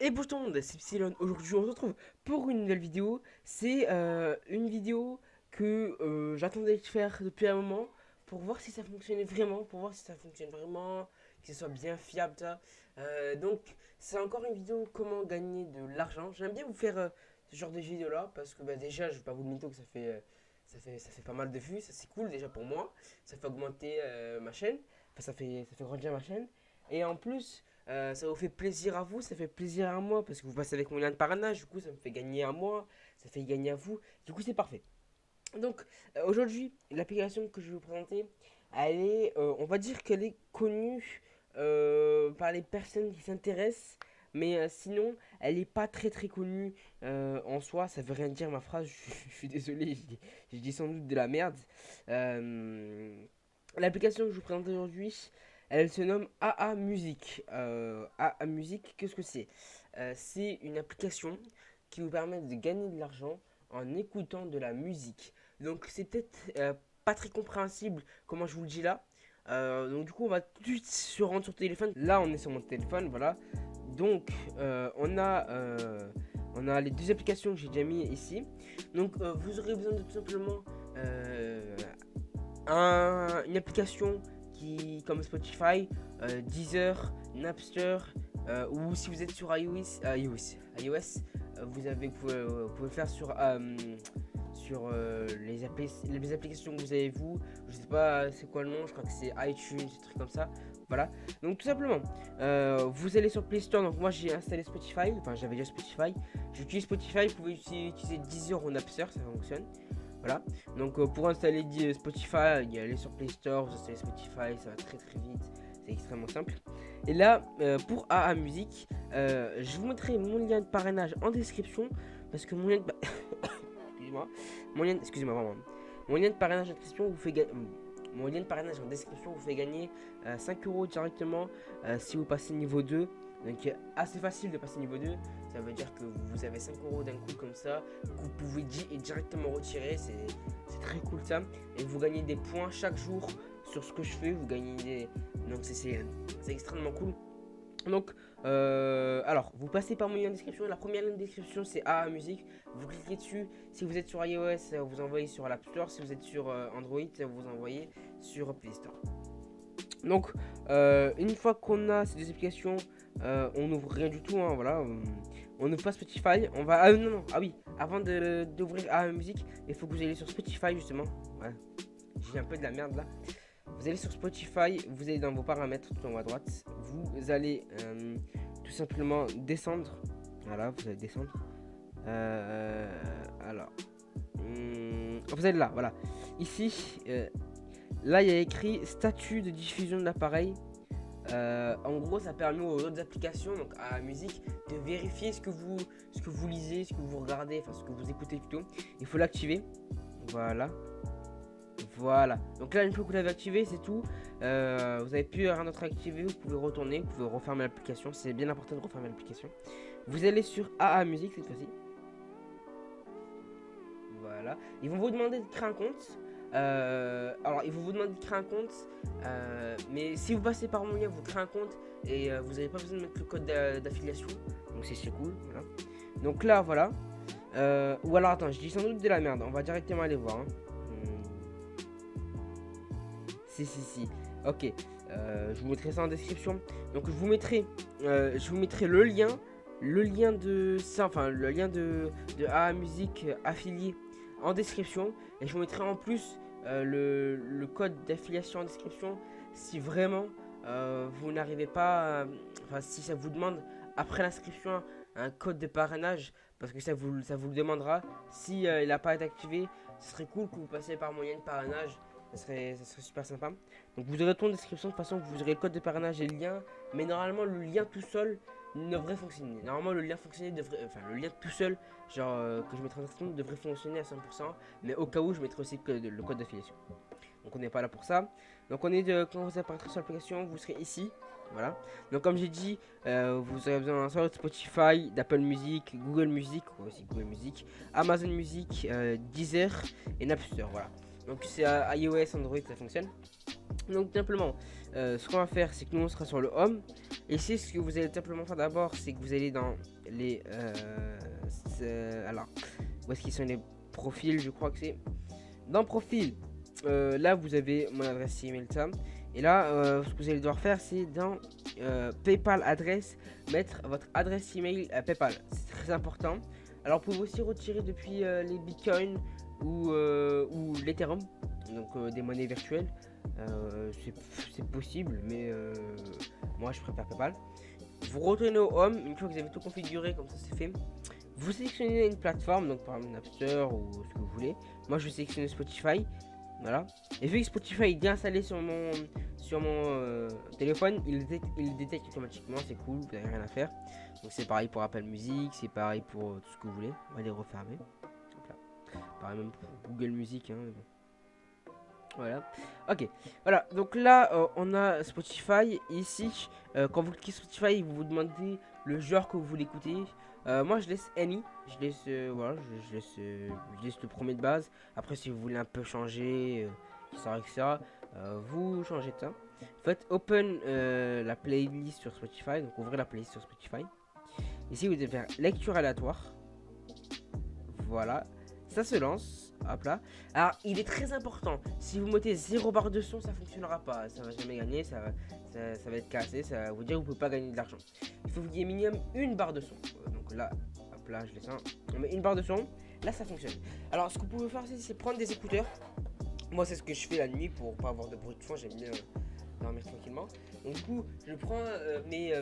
Et bonjour tout le monde, c'est Psylon. Aujourd'hui on se retrouve pour une nouvelle vidéo. C'est une vidéo que j'attendais de faire depuis un moment pour voir si ça fonctionnait vraiment, pour voir si ça fonctionne vraiment, que ce soit bien fiable ça. Donc c'est encore une vidéo comment gagner de l'argent. J'aime bien vous faire ce genre de vidéo là parce que déjà je vais pas vous le mytho que ça fait pas mal de vues, ça c'est cool déjà pour moi. Ça fait augmenter ma chaîne, enfin ça fait grandir ma chaîne. Et en plus ça vous fait plaisir à vous, ça fait plaisir à moi parce que vous passez avec mon lien de parrainage, du coup ça me fait gagner à moi, ça fait gagner à vous, du coup c'est parfait. Donc aujourd'hui, l'application que je vais vous présenter, on va dire qu'elle est connue par les personnes qui s'intéressent, mais sinon elle n'est pas très très connue en soi, ça veut rien dire ma phrase, je suis désolé, je dis sans doute de la merde. Euh, L'application que je vous présente aujourd'hui, elle se nomme AA Music. AA Music, qu'est-ce que c'est? C'est une application qui vous permet de gagner de l'argent en écoutant de la musique. Donc c'est peut-être pas très compréhensible comment je vous le dis là. Donc du coup on va tout de suite se rendre sur le téléphone. Là on est sur mon téléphone, voilà. Donc on a les deux applications que j'ai déjà mis ici. Donc vous aurez besoin de tout simplement une application qui, comme Spotify, Deezer, Napster, ou si vous êtes sur iOS, vous pouvez le faire sur les applications que vous avez vous. Je sais pas c'est quoi le nom, je crois que c'est iTunes, des trucs comme ça. Voilà. Donc tout simplement, vous allez sur Play Store. Donc moi j'ai installé Spotify, enfin j'avais déjà Spotify. J'utilise Spotify, vous pouvez utiliser Deezer ou Napster, ça fonctionne. Voilà. Donc pour installer Spotify, aller sur Play Store, vous installez Spotify, ça va très très vite, c'est extrêmement simple. Et là, pour AA Music, je vous mettrai mon lien de parrainage en description, parce que mon lien de excusez-moi, excusez-moi vraiment, mon lien de parrainage en description vous fait mon lien de parrainage en description vous fait gagner 5 euros directement si vous passez niveau 2. Donc assez facile de passer niveau 2. Ça veut dire que vous avez 5 euros d'un coup comme ça, que vous pouvez directement retirer. C'est très cool ça. Et vous gagnez des points chaque jour sur ce que je fais. Vous gagnez des. Donc c'est extrêmement cool. Donc, alors, vous passez par mon lien de description. La première ligne de description, c'est AA Music. Vous cliquez dessus. Si vous êtes sur iOS, vous envoyez sur l'App Store. Si vous êtes sur Android, vous envoyez sur Play Store. Donc, une fois qu'on a ces deux applications, on n'ouvre rien du tout. Hein, voilà, on n'ouvre pas Spotify. On va. Ah non, non, ah oui, avant d'ouvrir AA Music, il faut que vous ayez sur Spotify justement. Ouais, j'ai un peu de la merde là. Vous allez sur Spotify, vous allez dans vos paramètres tout en haut à droite. Vous allez tout simplement descendre. Voilà, vous allez descendre. Alors, vous allez là, voilà. Ici, là, il y a écrit statut de diffusion de l'appareil. En gros, ça permet aux autres applications, donc à la musique, de vérifier ce que vous lisez, ce que vous regardez, enfin ce que vous écoutez plutôt. Il faut l'activer. Voilà. Voilà. Donc là, une fois que vous l'avez activé, c'est tout. Vous n'avez plus rien d'autre à activer. Vous pouvez retourner, vous pouvez refermer l'application. C'est bien important de refermer l'application. Vous allez sur AA Music cette fois-ci. Voilà. Ils vont vous demander de créer un compte. Alors, ils vont vous demander de créer un compte. Mais si vous passez par mon lien, vous créez un compte et vous n'avez pas besoin de mettre le code d'affiliation. Donc, c'est cool. Voilà. Donc là, voilà. Ou alors, attends, je dis sans doute de la merde. On va directement aller voir. Hein. Si. Ok. Je vous mettrai ça en description. Donc, je vous mettrai le lien de ça, enfin, le lien de AA Music affilié en description. Et je vous mettrai en plus le code d'affiliation en description si vraiment vous n'arrivez pas, enfin si ça vous demande après l'inscription un code de parrainage parce que ça vous le demandera. Si il n'a pas été activé, ce serait cool que vous passiez par mon lien de parrainage. Ça serait super sympa. Donc vous aurez tout en description. De toute façon, vous aurez le code de parrainage et le lien. Mais normalement, le lien tout seul ne devrait fonctionner. Normalement, le lien le lien tout seul, genre que je mettrai en description, devrait fonctionner à 100%. Mais au cas où, je mettrai aussi le code d'affiliation. Donc on n'est pas là pour ça. Donc quand vous apparaîtrez sur l'application, vous serez ici. Voilà. Donc comme j'ai dit, vous aurez besoin de Spotify, d'Apple Music, Google Music, aussi Google Music, Amazon Music, Deezer et Napster. Voilà. Donc c'est iOS, Android, ça fonctionne. Donc tout simplement, ce qu'on va faire, c'est que nous on sera sur le Home. ici, ce que vous allez simplement faire d'abord, c'est que vous allez dans les... alors, où est-ce qu'ils sont les profils? Je crois que c'est... Dans profil, là, vous avez mon adresse email, ça. Et là, ce que vous allez devoir faire, c'est dans PayPal adresse, mettre votre adresse email à PayPal. C'est très important. Alors, vous pouvez aussi retirer depuis les bitcoins ou l'Ethereum, donc des monnaies virtuelles. C'est possible, mais moi je préfère PayPal. Vous retournez au Home, une fois que vous avez tout configuré, comme ça c'est fait. Vous sélectionnez une plateforme, donc par exemple Napster ou ce que vous voulez. Moi je vais sélectionner Spotify. Voilà. Et vu que Spotify est bien installé sur mon téléphone, il le détecte automatiquement, c'est cool, vous n'avez rien à faire. Donc c'est pareil pour Apple Music, c'est pareil pour tout ce que vous voulez. On va les refermer. Donc là. Pareil même pour Google Music. Hein, mais bon. Voilà, ok, voilà, donc là on a Spotify. Ici, quand vous cliquez Spotify, vous vous demandez le genre que vous voulez écouter. Moi je laisse Any, je laisse, voilà, je laisse le premier de base. Après, si vous voulez un peu changer, etc., vous changez de ça. Faites open la playlist sur Spotify, donc ouvrez la playlist sur Spotify. Ici, vous devez faire lecture aléatoire. Voilà, ça se lance. Hop là. Alors, il est très important. Si vous mettez 0 barre de son, ça fonctionnera pas. Ça va jamais gagner. Ça va être cassé. Ça va vous dire que vous pouvez pas gagner de l'argent. Il faut qu'il y ait minimum une barre de son. Donc là, hop là, je laisse un. On met une barre de son. Là, ça fonctionne. Alors, ce que vous pouvez faire, c'est prendre des écouteurs. Moi, c'est ce que je fais la nuit pour pas avoir de bruit de fond. J'aime bien dormir tranquillement. Donc du coup, je prends mes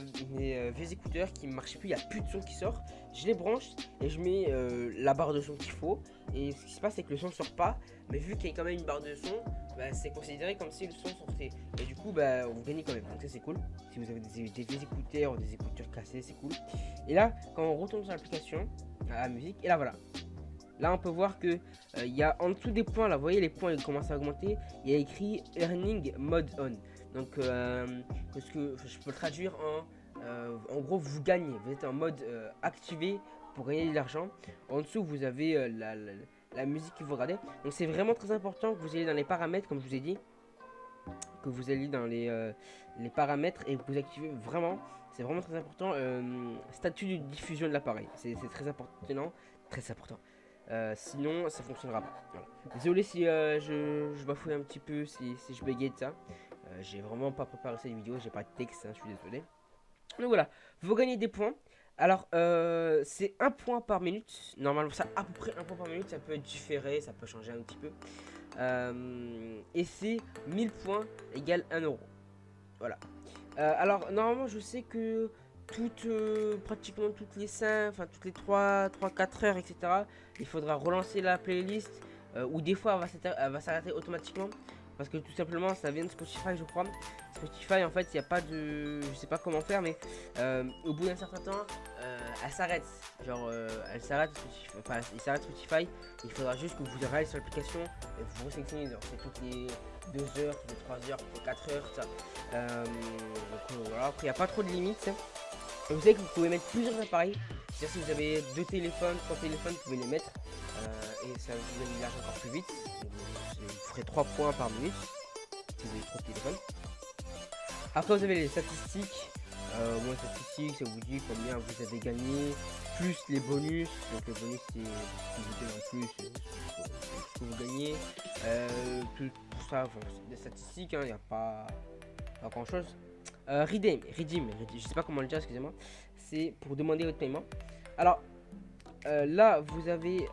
vieux écouteurs qui ne marchent plus, il n'y a plus de son qui sort. Je les branche et je mets la barre de son qu'il faut. Et ce qui se passe, c'est que le son ne sort pas. Mais vu qu'il y a quand même une barre de son, bah, c'est considéré comme si le son sortait. Et du coup, bah, vous gagnez quand même. Donc ça, c'est cool. Si vous avez des vieux écouteurs ou des écouteurs cassés, c'est cool. Et là, quand on retourne sur l'application, à la musique, et là voilà. Là, on peut voir que il y a en dessous des points, là, vous voyez, les points ils commencent à augmenter. Il y a écrit Earning Mode On. Donc, ce que je peux le traduire en gros, vous gagnez. Vous êtes en mode activé pour gagner de l'argent. En dessous, vous avez la musique que vous regardez. Donc, c'est vraiment très important que vous ayez dans les paramètres, comme je vous ai dit, que vous alliez dans les paramètres et que vous activez vraiment. C'est vraiment très important. Statut de diffusion de l'appareil. C'est très important. Très important. Sinon, ça fonctionnera pas. Voilà. Désolé si je bafouille un petit peu, si je bégaye de ça. J'ai vraiment pas préparé cette vidéo, j'ai pas de texte, hein, je suis désolé. Donc voilà, vous gagnez des points. Alors, c'est 1 point par minute. Normalement, ça à peu près 1 point par minute. Ça peut être différé, ça peut changer un petit peu. Et c'est 1000 points égale 1 euro. Voilà. Alors, normalement, je sais que pratiquement toutes les 5, enfin toutes les 3-4 heures, etc., il faudra relancer la playlist. Ou des fois, elle va s'arrêter automatiquement. Parce que tout simplement, ça vient de Spotify, je crois. Spotify, en fait, il n'y a pas de... Je sais pas comment faire, mais au bout d'un certain temps, elle s'arrête. Genre, elle s'arrête, enfin, il s'arrête Spotify. Il faudra juste que vous arriviez sur l'application et vous resélectionnez. C'est toutes les 2 heures, toutes les 3 heures, toutes les 4 heures, ça. Donc voilà, après, il n'y a pas trop de limites. Et vous savez que vous pouvez mettre plusieurs appareils. C'est-à-dire, si vous avez 2 téléphones, 3 téléphones, vous pouvez les mettre. Et ça vous donne l'argent encore plus vite. Vous ferez 3 points par minute si vous avez 3 téléphones. Après, vous avez les statistiques. Les statistiques, ça vous dit combien vous avez gagné, plus les bonus. Donc les bonus, c'est ce qui vous donne en plus ce que vous gagnez. Tout ça, bon, c'est des statistiques, il n'y a pas grand chose. Redeem, je sais pas comment le dire, excusez-moi. C'est pour demander votre paiement. Alors, là, vous avez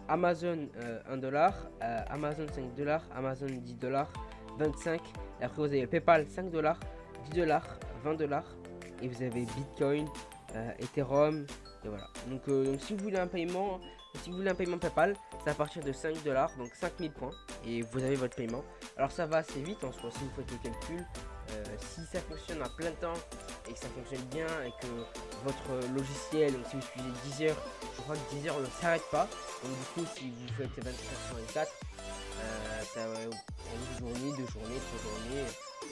Amazon 1$, Amazon 5$, Amazon 10$, 25$. Et après, vous avez PayPal 5$, 10$, 20$. Et vous avez Bitcoin, Ethereum. Et voilà. Donc, si vous voulez un paiement, PayPal, c'est à partir de 5$, donc 5000 points. Et vous avez votre paiement. Alors, ça va assez vite en soi si vous faites le calcul. Si ça fonctionne à plein temps et que ça fonctionne bien et que votre logiciel, donc si vous utilisez Deezer, je crois que Deezer ne s'arrête pas. Donc du coup, si vous faites 24 sur 24, ça va en une journée, 2 journées, 3 journées,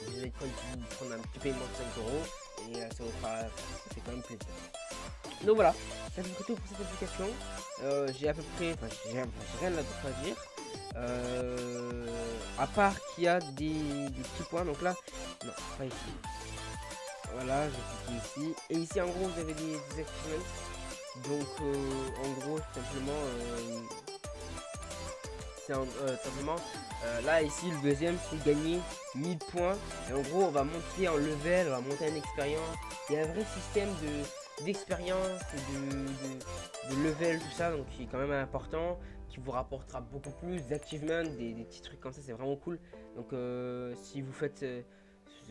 vous allez quand même prendre un petit paiement de 5€ et ça fait quand même plaisir. Donc voilà, ça fait tout pour cette application. J'ai à peu près, j'ai rien d'autre à dire. À part qu'il y a des petits points, donc là, non, pas ici. Voilà, je clique ici. Et ici, en gros, vous avez des achievements. Donc, en gros, simplement, là, ici, le deuxième, c'est gagner 1000 points. Et en gros, on va monter en level, on va monter en expérience. Il y a un vrai système d'expérience et de level, tout ça, donc qui est quand même important, qui vous rapportera beaucoup plus d'achievements, des petits trucs comme ça, c'est vraiment cool. Donc, si vous faites.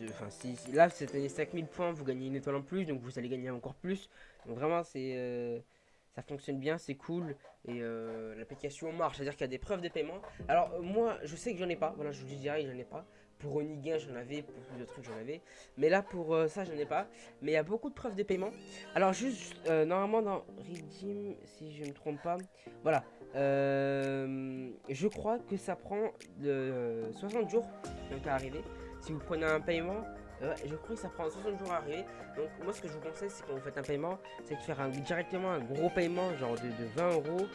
Enfin, là, cette année 5000 points, vous gagnez une étoile en plus, donc vous allez gagner encore plus. Donc, vraiment, ça fonctionne bien, c'est cool. Et l'application marche, c'est-à-dire qu'il y a des preuves de paiement. Alors, moi, je sais que j'en ai pas. Voilà, je vous dis direct, j'en ai pas. Pour Oniga, j'en avais. Pour plusieurs trucs, j'en avais. Mais là, pour ça, j'en ai pas. Mais il y a beaucoup de preuves de paiement. Alors, juste, normalement, dans Redeem, si je ne me trompe pas, voilà. Je crois que ça prend 60 jours donc à arriver. Si vous prenez un paiement, je crois que ça prend 60 jours à arriver. Donc moi ce que je vous conseille, c'est quand vous faites un paiement, c'est de faire directement un gros paiement genre de 20 euros.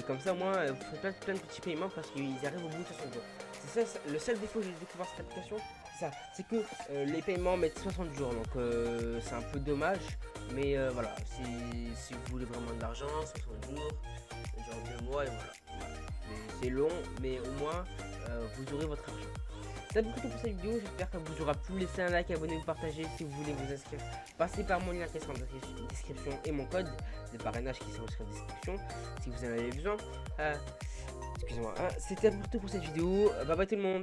Comme ça, moi, vous faites plein de petits paiements parce qu'ils arrivent au bout de 60 jours. C'est ça, le seul défaut que j'ai découvert cette application, c'est ça. C'est que les paiements mettent 60 jours. Donc c'est un peu dommage. Mais voilà, si vous voulez vraiment de l'argent, 60 jours, genre 2 mois et voilà. C'est long, mais au moins vous aurez votre argent. C'est tout pour cette vidéo, j'espère qu'elle vous aura plu. Laissez un like, abonnez-vous, partagez si vous voulez vous inscrire. Passez par mon lien qui est en description et mon code de parrainage qui est en description si vous en avez besoin. Excusez-moi, c'était tout pour cette vidéo. Bye bye tout le monde.